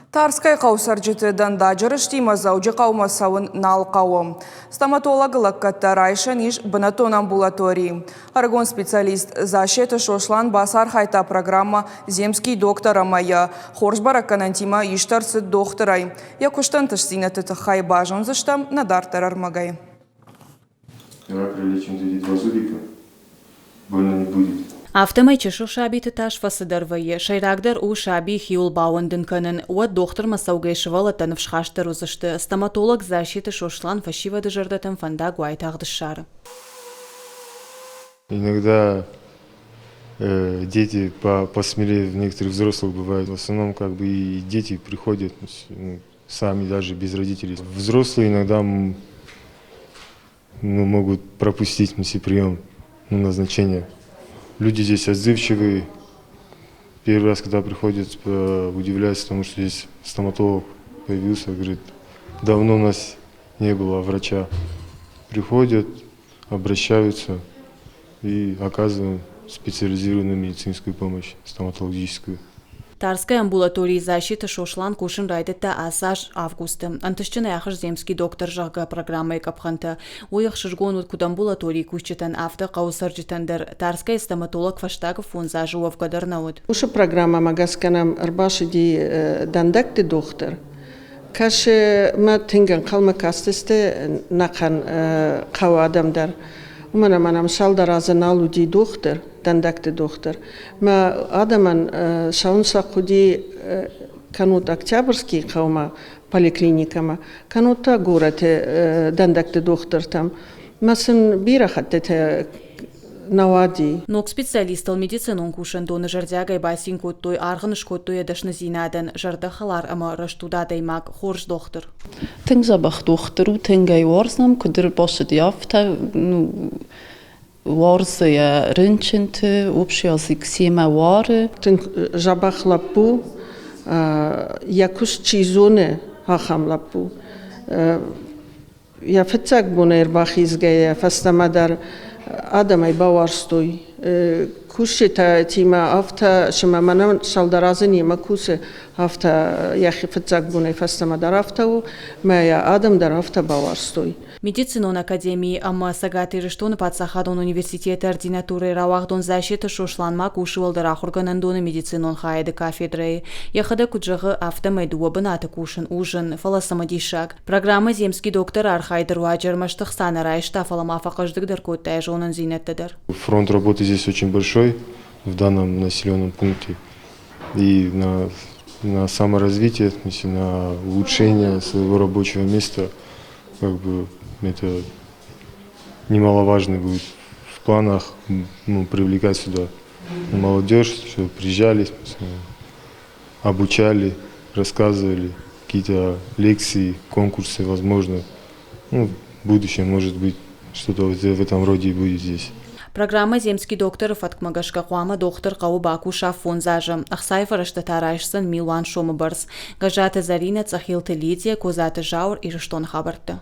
Тарскай қаусаржыты дандажырышти мазаужы қаумасауын налқауым. Стоматологылық каттарайшын иш бынатон амбулатории. Аргон специалист защиты шошлан басар хайта программа земский доктора моя. Хоршбара канантима иштарсы докторай. Якуштан тышсинаты хай бажан заштам надар армагай. Давай прилечим за два зубика. Больно не будет. Автомайчышу шабиты таш фасыдарвайы, шайрагдар у шаби хиул бауындын канын, уат доктор масаугайшывала танывшхаштар узышты, стоматолог защиты шошлан фашивады жардатын фанда гуайтагдышары. Иногда дети посмелее некоторых взрослых бывают. В основном и дети приходят сами, даже без родителей. Взрослые иногда могут пропустить прием назначения. Люди здесь отзывчивые. Первый раз, когда приходят, удивляются тому, что здесь стоматолог появился. Говорит, давно у нас не было врача. Приходят, обращаются и оказывают специализированную медицинскую помощь, стоматологическую. Тарская амбулатории защиты шошлан кушин райдетта асаж августа. Антышчына яхыш земский доктор жага программай капханта. Уях шыргон от амбулатории кушчетан авто қаусаржитандыр. Тарская стоматолог фаштагов фонза жуав гадарнаут. Уша программа магасканам арбашиди дандакти доктор. Каши ма тинген қалма кастесте нақан қау адамдар. Манам шалдаразын алуди доктор, дандакти доктор. Ма адаман шаунса худи канут Октябрьский қаума поликлиникама, канута горате дандакти доктор там. Масын бирахаттете навади. Нок специалистал медицинон кушан доны жардягай басин коттой арғыныш коттой едашны зинадан жардахалар ама раштуда даймак хорж доктор. Тинг забах доктору тингай варзнам кудыр башыд яфта варзы я рынченты общий язык сема вары. Тинг жабах лапу якуш чизоне хахам лапу. Я фетцак бунер бахизгая фастамадар Адамай баварстой. Кушета тима авто шма манам шалдаразни ма кусе авто яхи фетцак бунай фастамадар автау мая адам дар авто баварстой. Медицинон академии ама сагаты рештон патсахадон университет ординатуры равахдон защиты шошланма кушывалдар ахурганандоны медицинон хайды кафедры. Яхада куджагы автомайдуа бынаты кушын ужин фаласамадишак. Программа земский доктор архайдыр уаджармаштых санарайшта фаламафакаждыгдар коттай жонын зинеттедер. Фронт работы здесь очень большой в данном населенном пункте. И на саморазвитие, на улучшение своего рабочего места это немаловажно будет в планах привлекать сюда молодежь, чтобы приезжали, обучали, рассказывали какие-то лекции, конкурсы, возможно. В будущем, может быть, что-то в этом роде и будет здесь. Программа земский доктор Фаткмагашка Хуама доктор Кау Баку Шафонзажа. Ахсайфа раштатарайшсан Милуан Шомабарс. Гажата Зарина Цахил Телидия Козата Жаур и Рештон Хабарта.